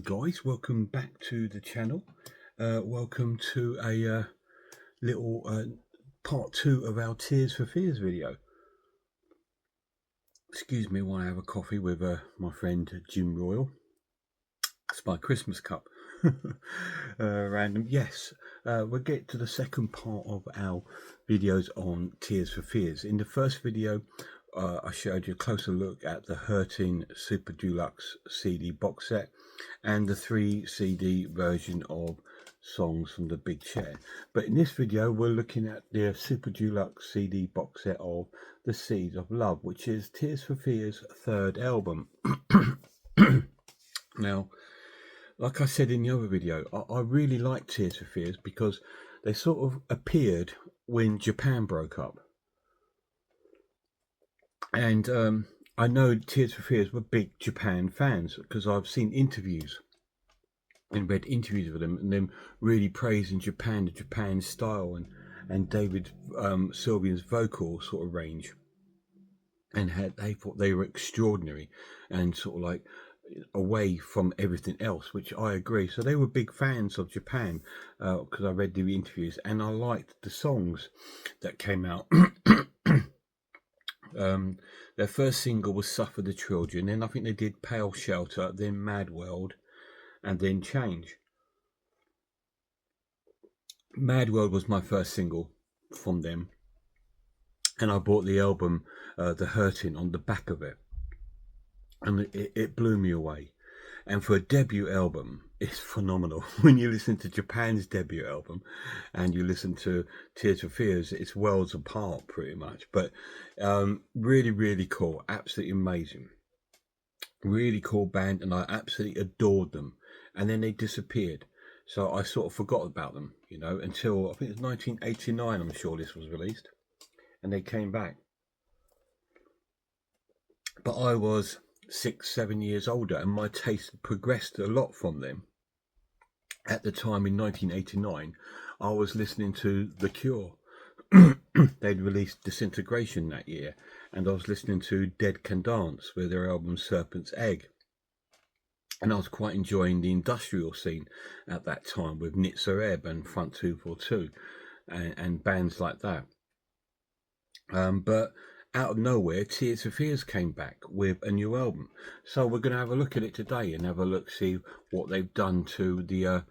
guys, welcome back to the channel. Welcome to a little part 2 of our Tears for Fears video. Excuse me while I have a coffee with my friend Jim Royal. It's my Christmas cup. Random. Yes, we'll get to the second part of our videos on Tears for Fears. In the first video I showed you a closer look at the Hurting Super Deluxe CD box set and the 3 CD version of songs from the Big Chair. But in this video we're looking at the Super Deluxe CD box set of The Seeds of Love, which is Tears for Fears' third album. Now, like I said in the other video, I really like Tears for Fears because they sort of appeared when Japan broke up. And I know Tears for Fears were big Japan fans because I've seen interviews and read interviews with them and them really praising Japan, the Japan style and David Sylvian's vocal sort of range, and they thought they were extraordinary and sort of like away from everything else, which I agree. So they were big fans of Japan because I read the interviews and I liked the songs that came out. Their first single was Suffer the Children, then I think they did Pale Shelter, then Mad World, and then Change. Mad World was my first single from them, and I bought the album The Hurting on the back of it, and it blew me away. And for a debut album, it's phenomenal. When you listen to Japan's debut album and you listen to Tears for Fears, it's worlds apart pretty much. But really, really cool. Absolutely amazing. Really cool band, and I absolutely adored them. And then they disappeared. So I sort of forgot about them, you know, until I think it was 1989, I'm sure this was released. And they came back. But I was 6-7 years older and my taste progressed a lot from them. At the time in 1989 I was listening to The Cure. They'd released Disintegration that year, and I was listening to Dead Can Dance with their album Serpent's Egg, and I was quite enjoying the industrial scene at that time with Nitzer Ebb and Front 242 and bands like that. But out of nowhere, Tears for Fears came back with a new album. So we're going to have a look at it today and have a look, see what they've done to the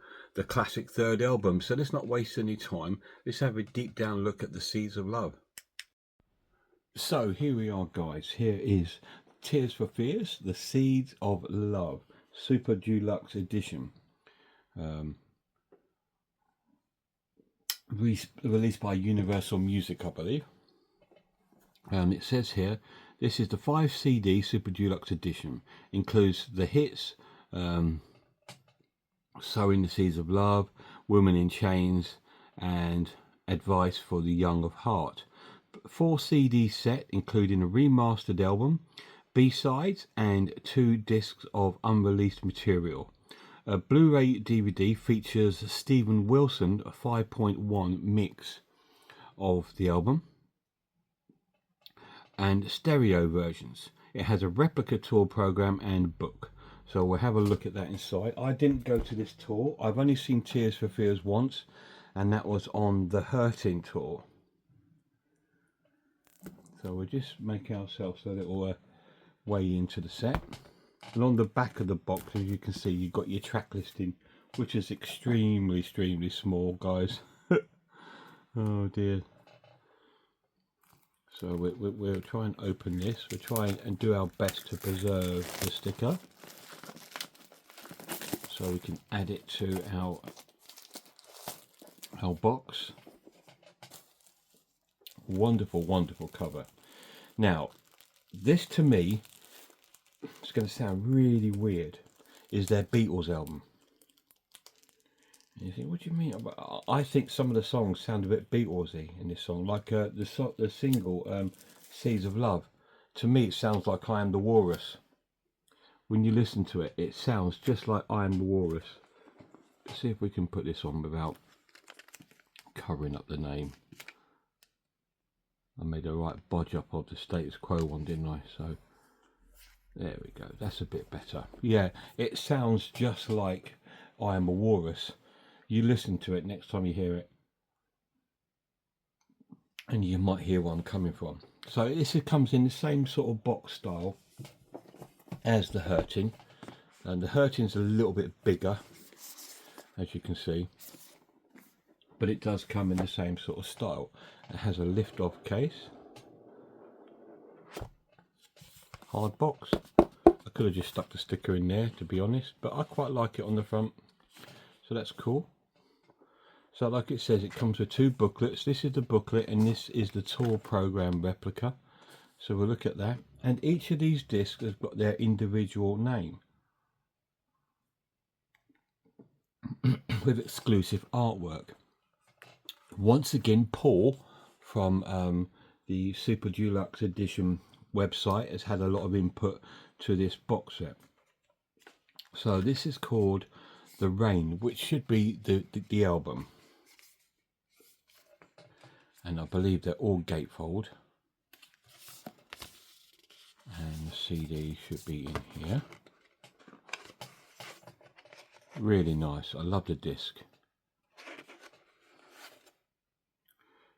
classic third album. So let's not waste any time. Let's have a deep down look at The Seeds of Love. So here we are, guys. Here is Tears for Fears, The Seeds of Love, Super Deluxe Edition. Released by Universal Music, I believe. It says here, this is the 5 CD Super Deluxe Edition. Includes the hits, Sowing the Seeds of Love, Women in Chains, and Advice for the Young of Heart. 4 CD set, including a remastered album, B-sides, and 2 discs of unreleased material. A Blu-ray DVD features Steven Wilson 5.1 mix of the album and stereo versions. It has a replica tour program and book, so we'll have a look at that inside. I didn't go to this tour. I've only seen Tears for Fears once, and that was on the Hurting tour. So we'll just make ourselves a little way into the set. And on the back of the box, as you can see, you've got your track listing, which is extremely small, guys. Oh dear. So we'll try and open this. We'll try and do our best to preserve the sticker, so we can add it to our box. Wonderful, wonderful cover. Now, this to me, it's going to sound really weird, is their Beatles album. And you think, what do you mean? I think some of the songs sound a bit Beatlesy in this song, like the single Seeds of Love. To me, it sounds like I Am the Walrus. When you listen to it, it sounds just like I Am the Walrus. Let's see if we can put this on without covering up the name. I made a right bodge up of the Status Quo one, didn't I? So There we go, that's a bit better. Yeah, it sounds just like I Am a Walrus. You listen to it next time you hear it, and you might hear where I'm coming from. So this comes in the same sort of box style as the Hurting, and the Hurting's a little bit bigger, as you can see, but it does come in the same sort of style. It has a lift-off case, hard box. I could have just stuck the sticker in there, to be honest, but I quite like it on the front, so that's cool. So like it says, it comes with 2 booklets. This is the booklet and this is the tour program replica. So we'll look at that. And each of these discs has got their individual name with exclusive artwork. Once again, Paul from the Super Deluxe Edition website has had a lot of input to this box set. So this is called The Rain, which should be the album. And I believe they're all gatefold. And the CD should be in here. Really nice. I love the disc. It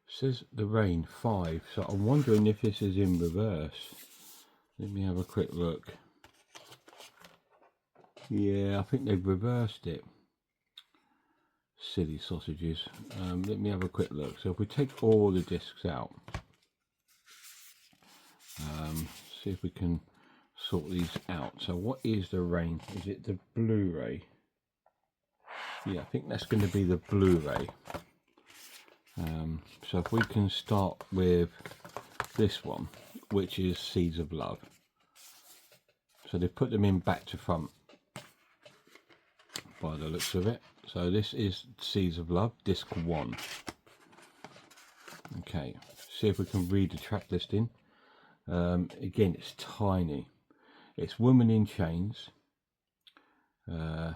says The Rain 5. So I'm wondering if this is in reverse. Let me have a quick look. Yeah, I think they've reversed it. Silly sausages. Let me have a quick look. So if we take all the discs out, see if we can sort these out. So what is The Rain? Is it the Blu-ray? Yeah, I think that's going to be the Blu-ray. So if we can start with this one, which is Seeds of Love. So they put them in back to front by the looks of it. So this is Seeds of Love, disc 1. Okay, see if we can read the track listing. Again, it's tiny. It's Woman in Chains. I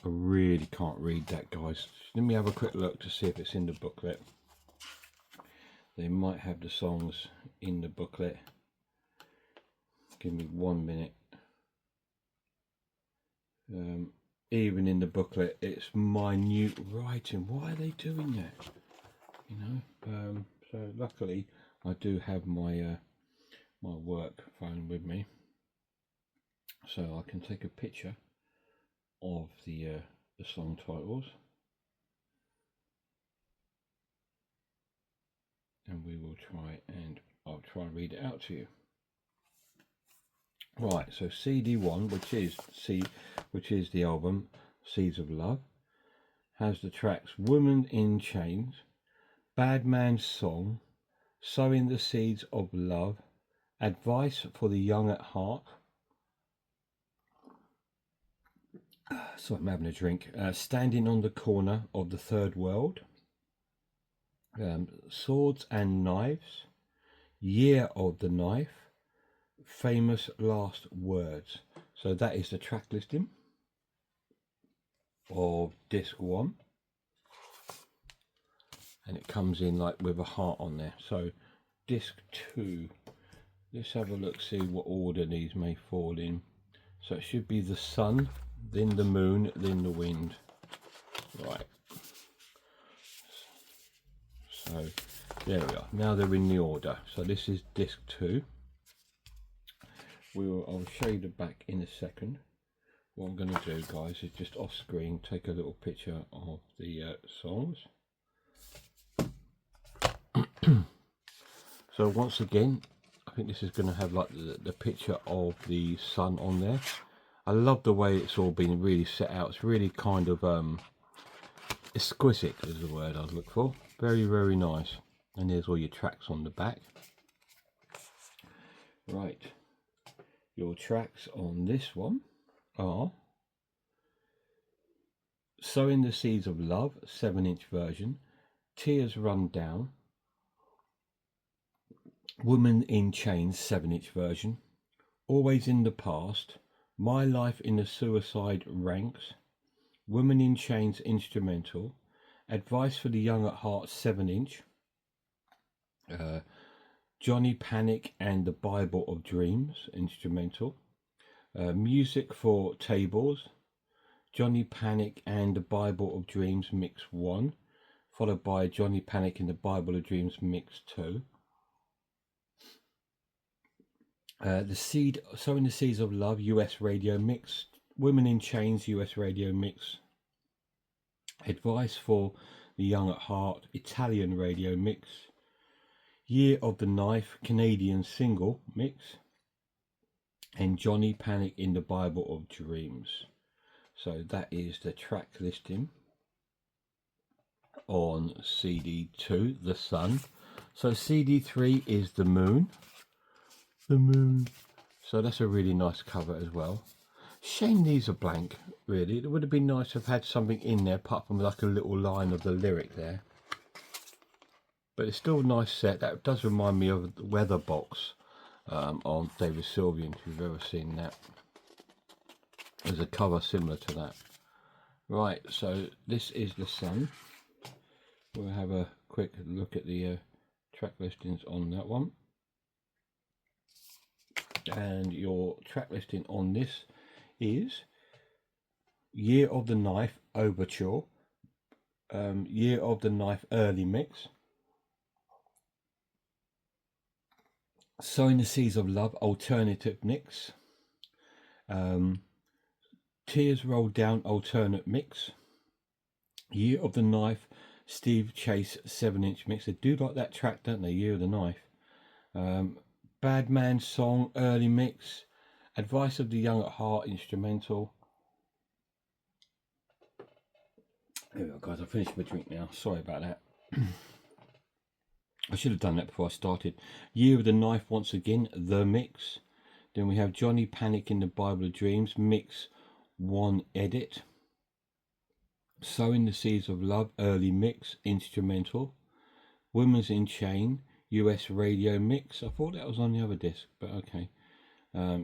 really can't read that, guys. Let me have a quick look to see if it's in the booklet. They might have the songs in the booklet. Give me 1 minute. Even in the booklet, it's minute writing. Why are they doing that? You know. So luckily, I do have my my work phone with me, so I can take a picture of the song titles, and we will try and I'll try and read it out to you. Right, so CD1, which is the album Seeds of Love, has the tracks Woman in Chains, Bad Man's Song, Sowing the Seeds of Love, Advice for the Young at Heart. Sorry, I'm having a drink. Standing on the Corner of the Third World, Swords and Knives, Year of the Knife, Famous Last Words. So that is the track listing of disc 1, and it comes in like with a heart on there. So disc 2, let's have a look, see what order these may fall in. So it should be the sun, then the moon, then the wind. Right, so there we are. Now they're in the order. So this is disc 2. I'll show you the back in a second. What I'm going to do, guys, is just off screen take a little picture of the songs. So once again, I think this is going to have like the picture of the sun on there. I love the way it's all been really set out. It's really kind of exquisite is the word I'd look for. Very, very nice. And there's all your tracks on the back. Right, your tracks on this one are Sowing the Seeds of Love, 7-inch version, Tears Run Down, Woman in Chains, 7-inch version, Always in the Past, My Life in the Suicide Ranks, Woman in Chains instrumental, Advice for the Young at Heart, 7-inch, Johnny Panic and the Bible of Dreams, instrumental. Music for Tables, Johnny Panic and the Bible of Dreams, mix 1, followed by Johnny Panic and the Bible of Dreams, mix 2. Sowing the Seeds of Love, US radio mix. Women in Chains, US radio mix. Advice for the Young at Heart, Italian radio mix. Year of the Knife, Canadian single mix. And Johnny Panic in the Bible of Dreams. So that is the track listing on CD2, The Sun. So CD3 is The Moon. The Moon. So that's a really nice cover as well. Shame these are blank, really. It would have been nice to have had something in there, apart from like a little line of the lyric there. But it's still a nice set. That does remind me of the Weather Box on David Sylvian, if you've ever seen that. There's a cover similar to that. Right, so this is The Sun. We'll have a quick look at the track listings on that one. And your track listing on this is Year of the Knife Overture, Year of the Knife Early Mix, Sowing the Seeds of Love Alternative Mix, Tears Roll Down Alternate Mix, Year of the Knife Steve Chase 7-inch mix. They do like that track, don't they? Year of the Knife. Bad Man Song Early Mix, Advice of the Young at Heart instrumental. There we go, guys. I finished my drink now. Sorry about that. I should have done that before I started. Year of the Knife once again, the mix. Then we have Johnny Panic in the Bible of Dreams, mix 1 edit. Sowing the Seeds of Love early mix, instrumental. Women's in Chain, US radio mix. I thought that was on the other disc, but okay.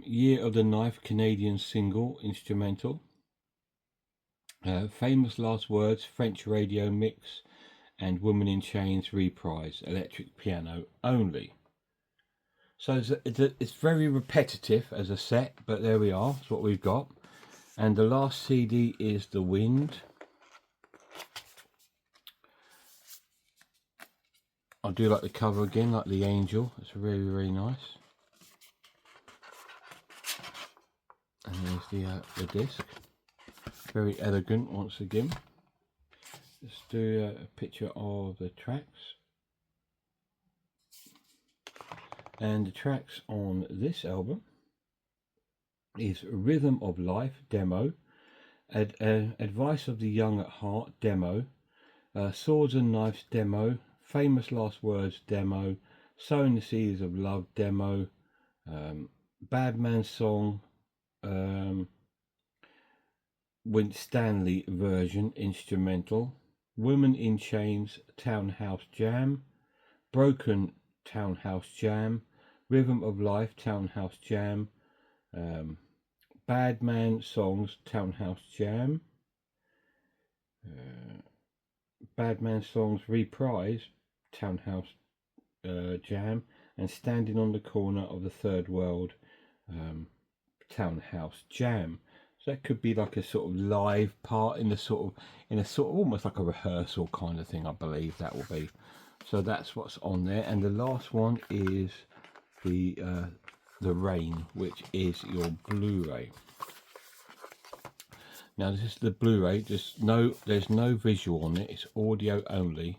Year of the Knife Canadian single, instrumental. Famous Last Words French radio mix, and Woman in Chains reprise, electric piano only. So it's very repetitive as a set, but there we are. That's what we've got. And the last CD is The Wind. I do like the cover again, like the angel. It's really, really nice. And there's the disc. Very elegant once again. Let's do a picture of the tracks. And the tracks on this album is Rhythm of Life demo, Advice of the Young at Heart demo, Swords and Knives demo, Famous Last Words demo, Sowing the Seeds of Love demo, Bad Man Song, Winstanley version instrumental, Women in Chains Townhouse Jam, Broken Townhouse Jam, Rhythm of Life Townhouse Jam, Bad Man Songs Townhouse Jam, Bad Man Songs Reprise Townhouse Jam, and Standing on the Corner of the Third World Townhouse Jam. So that could be like a sort of live part in a sort of almost like a rehearsal kind of thing, I believe that will be. So that's what's on there. And the last one is the Rain, which is your Blu-ray. Now this is the Blu-ray. There's no visual on it. It's audio only.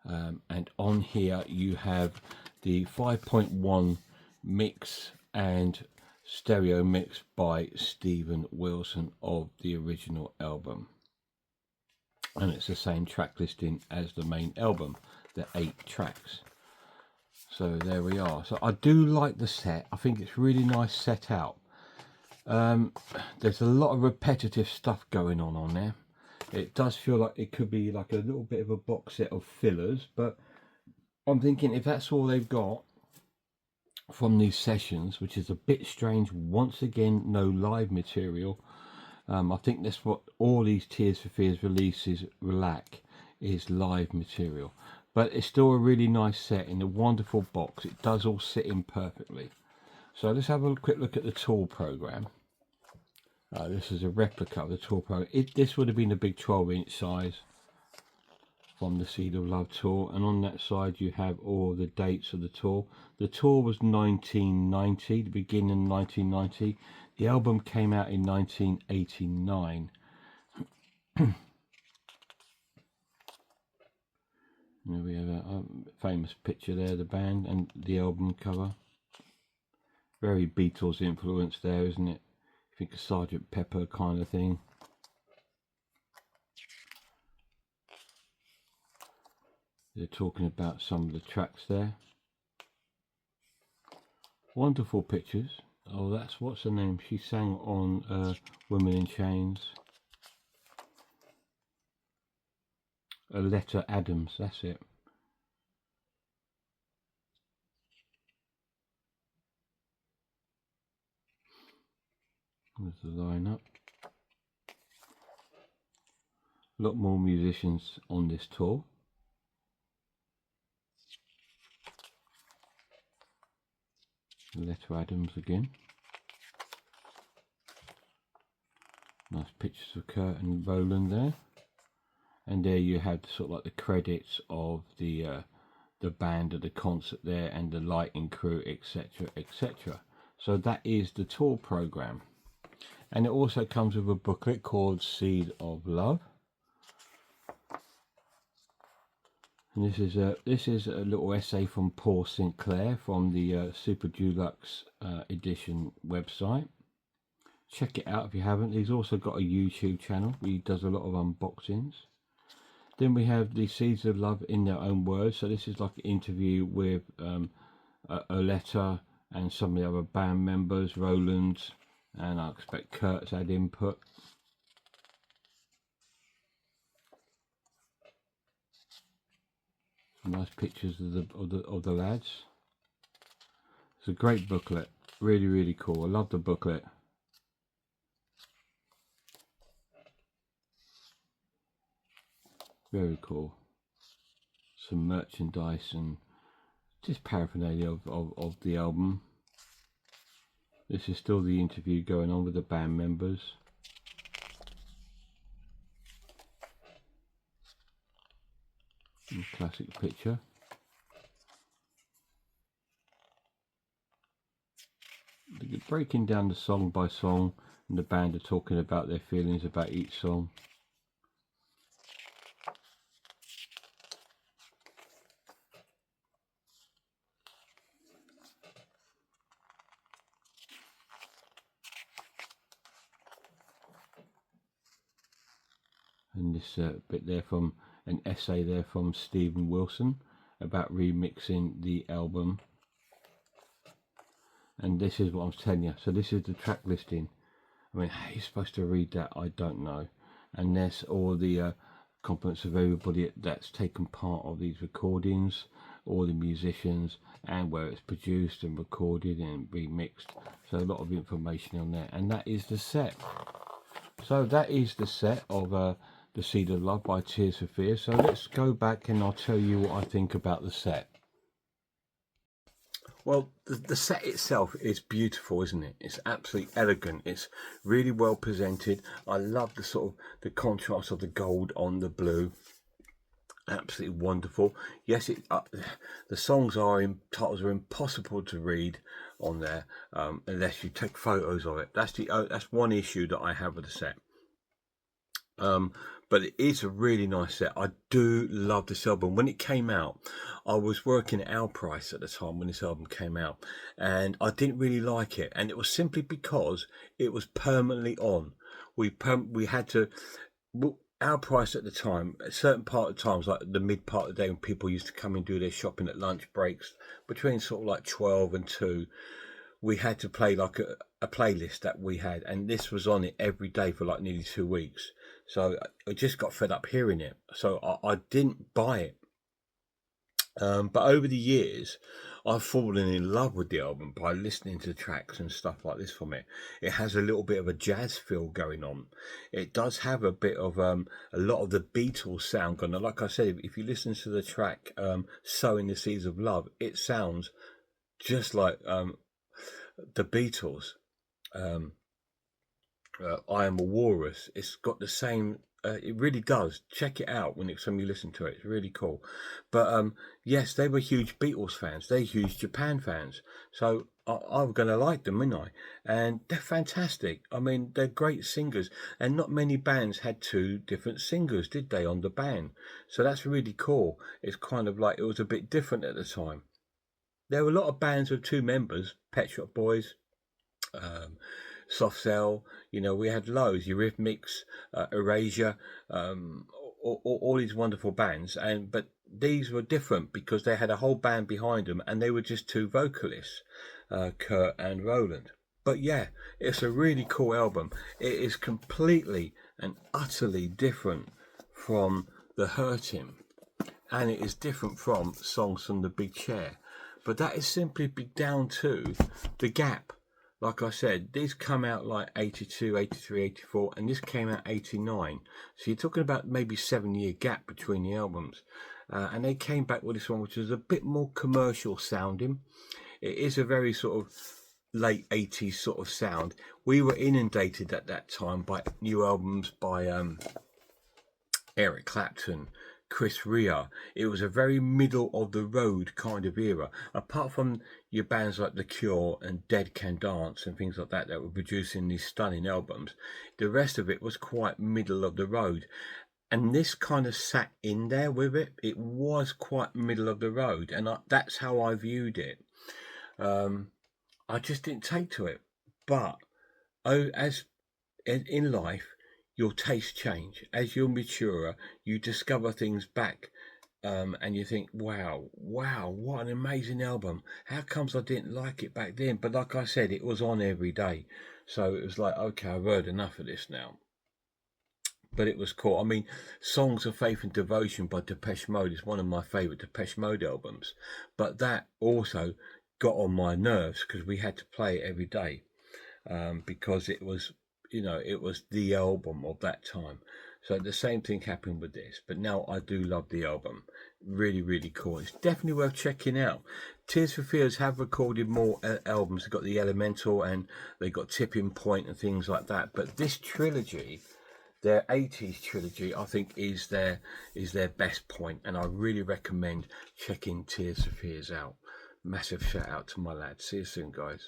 And on here you have the 5.1 mix and stereo mix by Steven Wilson of the original album. And it's the same track listing as the main album, the 8 tracks. So there we are. So I do like the set. I think it's really nice set out. There's a lot of repetitive stuff going on there. It does feel like it could be like a little bit of a box set of fillers, but I'm thinking if that's all they've got from these sessions, which is a bit strange, once again no live material. I think that's what all these Tears for Fears releases lack, is live material. but it's still a really nice set in a wonderful box. It does all sit in perfectly. So let's have a quick look at the tour program. This is a replica of the tour program. This would have been a big 12-inch size from the Seed of Love tour, and on that side you have all the dates of the tour. The tour was 1990, the beginning in 1990. The album came out in 1989. There we have a famous picture there, the band and the album cover. Very Beatles influence there, isn't it? I think a Sgt. Pepper kind of thing. They're talking about some of the tracks there. Wonderful pictures. Oh, that's, what's her name? She sang on Women in Chains. Aletta Adams, that's it. There's the lineup. A lot more musicians on this tour. Aletta Adams again. Nice pictures of Kurt and Roland there. And there you have sort of like the credits of the band at the concert there, and the lighting crew, etc, etc. So that is the tour program, and it also comes with a booklet called Seed of Love. And this is a little essay from Paul Sinclair from the Super Deluxe edition website. Check it out if you haven't. He's also got a YouTube channel. He does a lot of unboxings. Then we have the Seeds of Love in their own words. So this is like an interview with Aletta and some of the other band members, Roland, and I expect Kurt's had input. Nice pictures of the lads. It's a great booklet. Really, really cool. I love the booklet. Very cool. Some merchandise and just paraphernalia of the album. This is still the interview going on with the band members. Classic picture. They're breaking down the song by song, and the band are talking about their feelings about each song. And this bit there from an essay there from Stephen Wilson about remixing the album. And this is what I'm telling you. So this is the track listing. I mean, how are you supposed to read that? I don't know. And there's all the compliments of everybody that's taken part of these recordings, all the musicians, and where it's produced and recorded and remixed. So a lot of information on there. And that is the set. So that is the set of The Seed of Love by Tears for Fears. So let's go back and I'll tell you what I think about the set. Well, the set itself is beautiful, isn't it? It's absolutely elegant. It's really well presented. I love the sort of the contrast of the gold on the blue. Absolutely wonderful. Yes, the songs titles are impossible to read on there unless you take photos of it. That's one issue that I have with the set. But it is a really nice set. I do love this album. When it came out, I was working at Our Price at the time when this album came out, and I didn't really like it, and it was simply because it was permanently on. We had to. Our Price at the time, at certain part of times, like the mid part of the day when people used to come and do their shopping at lunch breaks, between sort of like 12 and 2, we had to play like a playlist that we had, and this was on it every day for like nearly 2 weeks. So I just got fed up hearing it. So I didn't buy it. But over the years, I've fallen in love with the album by listening to tracks and stuff like this from it. It has a little bit of a jazz feel going on. It does have a bit of a lot of the Beatles sound going on. Like I said, if you listen to the track "Sowing the Seeds of Love," it sounds just like the Beatles. Um, I Am a Walrus. It's got the same. It really does. Check it out when you listen to it. It's really cool. But yes, they were huge Beatles fans. They're huge Japan fans. So I'm going to like them, aren't I? And they're fantastic. I mean, they're great singers. And not many bands had two different singers, did they, on the band? So that's really cool. It's kind of like it was a bit different at the time. There were a lot of bands with two members, Pet Shop Boys, Soft Cell, we had loads, Eurythmics, Erasure, all these wonderful bands, but these were different because they had a whole band behind them, and they were just two vocalists, Kurt and Roland. But yeah, it's a really cool album. It is completely and utterly different from The Hurting, and it is different from Songs from the Big Chair. But that is simply down to the gap. Like I said, these come out like 82, 83, 84, and this came out 89. So you're talking about maybe 7-year gap between the albums. And they came back with this one, which is a bit more commercial sounding. It is a very sort of late 80s sort of sound. We were inundated at that time by new albums by Eric Clapton, Chris Rea. It was a very middle of the road kind of era. Apart from your bands like The Cure and Dead Can Dance and things like that were producing these stunning albums, the rest of it was quite middle of the road. And this kind of sat in there with it. It was quite middle of the road, and that's how I viewed it. I just didn't take to it. But as in life, your tastes change. As you're maturer, you discover things back, and you think, wow, what an amazing album. How comes I didn't like it back then? But like I said, it was on every day. So it was like, okay, I've heard enough of this now. But it was cool. I mean, Songs of Faith and Devotion by Depeche Mode is one of my favourite Depeche Mode albums. But that also got on my nerves because we had to play it every day, because it was, it was the album of that time. So the same thing happened with this. But now I do love the album. Really, really cool. It's definitely worth checking out. Tears for Fears have recorded more albums. They've got The Elemental and they got Tipping Point and things like that. But this trilogy, their 80s trilogy, I think is their best point, and I really recommend checking Tears for Fears out. Massive shout out to my lads. See you soon, guys.